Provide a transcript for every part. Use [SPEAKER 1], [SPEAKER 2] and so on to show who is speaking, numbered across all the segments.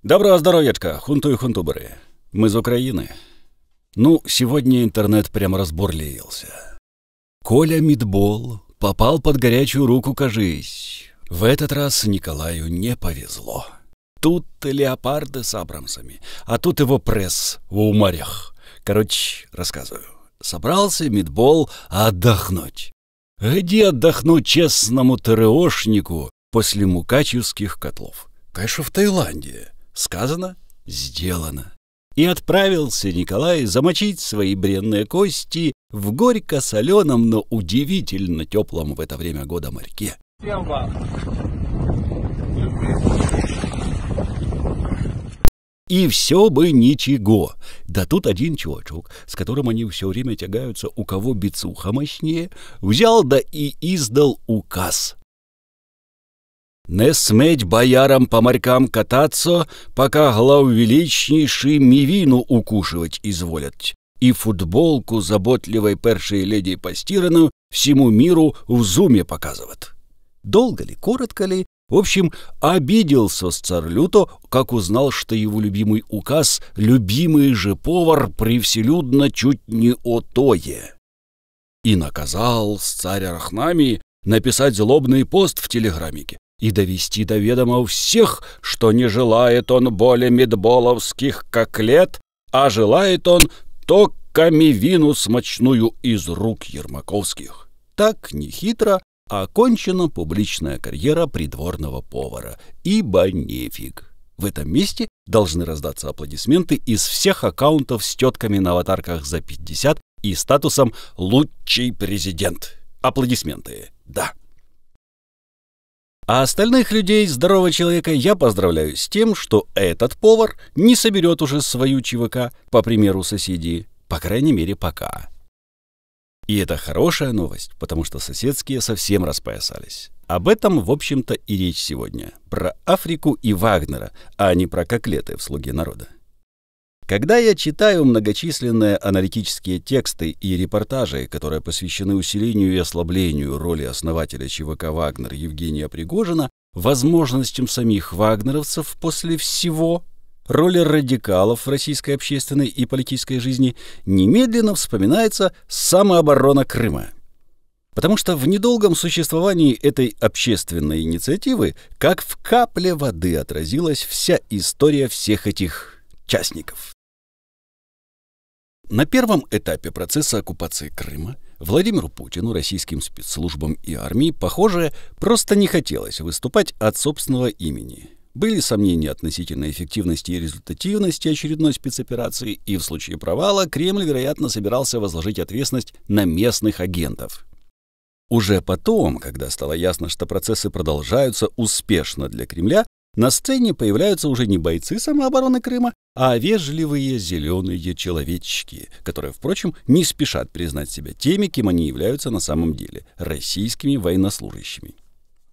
[SPEAKER 1] Доброго здоров'ячка, хунту и хунтуберы. Мы из Украины. Ну, сегодня интернет прямо разбурлился. Коля Мидбол попал под горячую руку, кажись. В этот раз Николаю не повезло. Тут леопарды с абрамсами, а тут его пресс в уморях. Короче, рассказываю. Собрался Мидбол отдохнуть. Где отдохнуть честному ТРОшнику после мукачевских котлов? Конечно, в Таиланде. Сказано, сделано. И отправился Николай замочить свои бренные кости в горько-соленом, но удивительно теплом в это время года морьке. И все бы ничего. Да тут один чувачок, с которым они все время тягаются, у кого бицуха мощнее, взял да и издал указ. Не сметь боярам по морькам кататься, пока главвеличнейший мивину укушивать изволят, и футболку заботливой першей леди постиранную всему миру в зуме показывают. Долго ли, коротко ли, в общем, обиделся царь люто, как узнал, что его любимый указ, любимый же повар превселюдно чуть не отое. И наказал царь Арахнамии написать злобный пост в телеграммике и довести до ведома всех, что не желает он более медболовских коклет, а желает он только мивину смачную из рук ермаковских. Так нехитро окончена публичная карьера придворного повара, ибо нефиг. В этом месте должны раздаться аплодисменты из всех аккаунтов с тетками на аватарках за 50 и статусом «Лучший президент». Аплодисменты, да. А остальных людей, здорового человека, я поздравляю с тем, что этот повар не соберет уже свою ЧВК, по примеру соседей, по крайней мере, пока. И это хорошая новость, потому что соседские совсем распоясались. Об этом, в общем-то, и речь сегодня. Про Африку и Вагнера, а не про коклеты в «Слуге народа». Когда я читаю многочисленные аналитические тексты и репортажи, которые посвящены усилению и ослаблению роли основателя ЧВК «Вагнер» Евгения Пригожина, возможностям самих вагнеровцев после всего, роли радикалов в российской общественной и политической жизни, немедленно вспоминается самооборона Крыма. Потому что в недолгом существовании этой общественной инициативы, как в капле воды, отразилась вся история всех этих частников. На первом этапе процесса оккупации Крыма Владимиру Путину, российским спецслужбам и армии, похоже, просто не хотелось выступать от собственного имени. Были сомнения относительно эффективности и результативности очередной спецоперации, и в случае провала Кремль, вероятно, собирался возложить ответственность на местных агентов. Уже потом, когда стало ясно, что процессы продолжаются успешно для Кремля, на сцене появляются уже не бойцы самообороны Крыма, а вежливые зеленые человечки, которые, впрочем, не спешат признать себя теми, кем они являются на самом деле – российскими военнослужащими.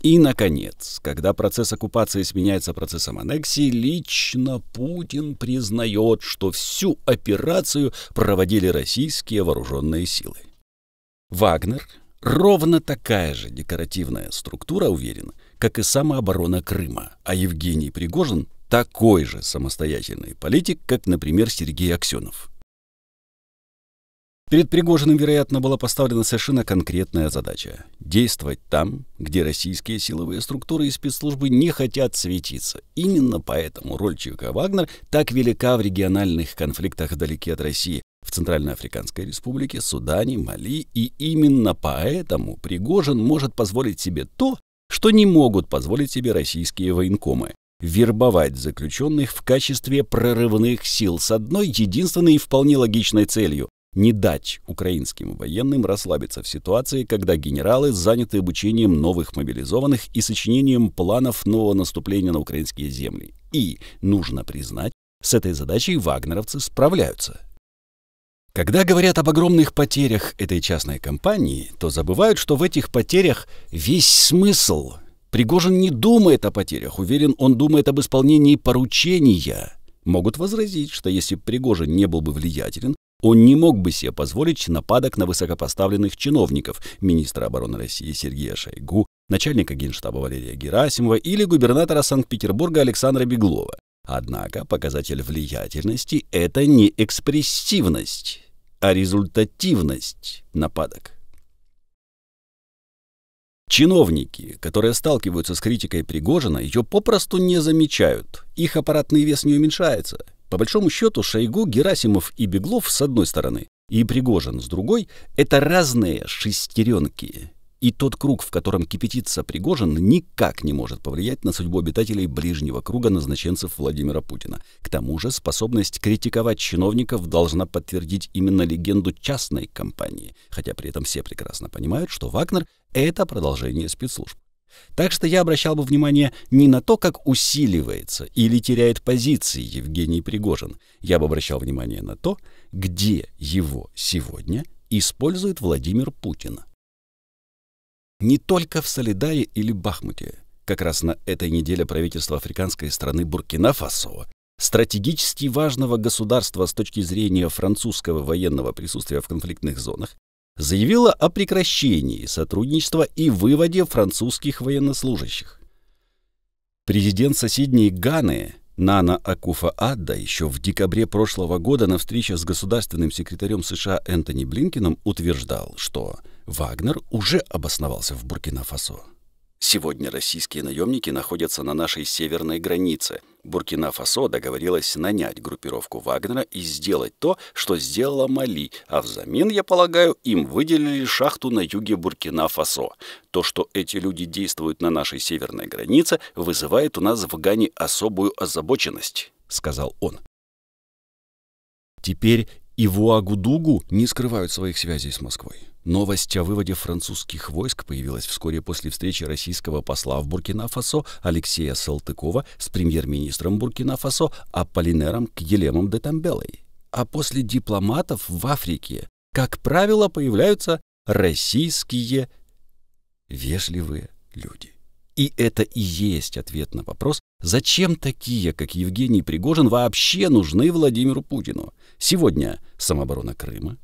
[SPEAKER 1] И, наконец, когда процесс оккупации сменяется процессом аннексии, лично Путин признает, что всю операцию проводили российские вооруженные силы. Вагнер – ровно такая же декоративная структура, уверен, как и самооборона Крыма, а Евгений Пригожин – такой же самостоятельный политик, как, например, Сергей Аксенов. Перед Пригожиным, вероятно, была поставлена совершенно конкретная задача – действовать там, где российские силовые структуры и спецслужбы не хотят светиться. Именно поэтому роль ЧВК «Вагнер» так велика в региональных конфликтах вдалеке от России, в Центральноафриканской Республике, Судане, Мали, и именно поэтому Пригожин может позволить себе то, что не могут позволить себе российские военкомы – вербовать заключенных в качестве прорывных сил с одной единственной и вполне логичной целью – не дать украинским военным расслабиться в ситуации, когда генералы заняты обучением новых мобилизованных и сочинением планов нового наступления на украинские земли. И, нужно признать, с этой задачей вагнеровцы справляются. Когда говорят об огромных потерях этой частной компании, то забывают, что в этих потерях весь смысл. Пригожин не думает о потерях, уверен, он думает об исполнении поручения. Могут возразить, что если Пригожин не был бы влиятелен, он не мог бы себе позволить нападок на высокопоставленных чиновников, министра обороны России Сергея Шойгу, начальника Генштаба Валерия Герасимова или губернатора Санкт-Петербурга Александра Беглова. Однако показатель влиятельности – это не экспрессивность, а результативность нападок. Чиновники, которые сталкиваются с критикой Пригожина, ее попросту не замечают. Их аппаратный вес не уменьшается. По большому счету, Шойгу, Герасимов и Беглов с одной стороны и Пригожин с другой – это разные шестеренки. И тот круг, в котором кипятится Пригожин, никак не может повлиять на судьбу обитателей ближнего круга назначенцев Владимира Путина. К тому же способность критиковать чиновников должна подтвердить именно легенду частной компании, хотя при этом все прекрасно понимают, что Вагнер — это продолжение спецслужб. Так что я обращал бы внимание не на то, как усиливается или теряет позиции Евгений Пригожин. Я бы обращал внимание на то, где его сегодня использует Владимир Путин. Не только в Солидаре или Бахмуте. Как раз на этой неделе правительство африканской страны Буркина-Фасо, стратегически важного государства с точки зрения французского военного присутствия в конфликтных зонах, заявило о прекращении сотрудничества и выводе французских военнослужащих. Президент соседней Ганы Нана Акуфо-Аддо еще в декабре прошлого года на встрече с государственным секретарем США Энтони Блинкеном утверждал, что Вагнер уже обосновался в Буркина-Фасо. Сегодня российские наемники находятся на нашей северной границе. Буркина-Фасо договорилась нанять группировку Вагнера и сделать то, что сделала Мали, а взамен, я полагаю, им выделили шахту на юге Буркина-Фасо. То, что эти люди действуют на нашей северной границе, вызывает у нас в Гане особую озабоченность, сказал он. Теперь и в Уагудугу не скрывают своих связей с Москвой. Новость о выводе французских войск появилась вскоре после встречи российского посла в Буркина-Фасо Алексея Салтыкова с премьер-министром Буркина-Фасо Аполлинером Кьелемом де Тамбелой. А после дипломатов в Африке, как правило, появляются российские вежливые люди. И это и есть ответ на вопрос, зачем такие, как Евгений Пригожин, вообще нужны Владимиру Путину. Сегодня самооборона Крыма,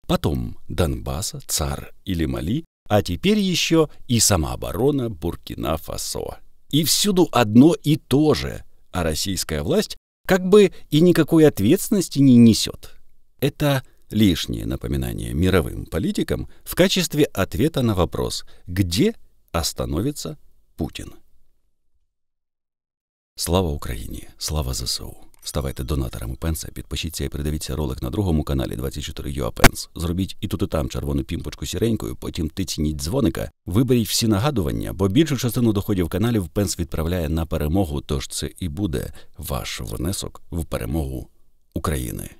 [SPEAKER 1] потом Донбасса, ЦАР или Мали, а теперь еще и самооборона Буркина-Фасо. И всюду одно и то же, а российская власть как бы и никакой ответственности не несет. Это лишнее напоминание мировым политикам в качестве ответа на вопрос, где остановится Путін. Слава Україні! Слава ЗСУ! Ставайте донаторами Пенса, підпишіться і передивіться ролик на другому каналі 24UA Пенс. Зробіть і тут і там червону пімпочку сіренькою, потім тицніть дзвоника, виберіть всі нагадування, бо більшу частину доходів каналів Пенс відправляє на перемогу, тож це і буде ваш внесок в перемогу України.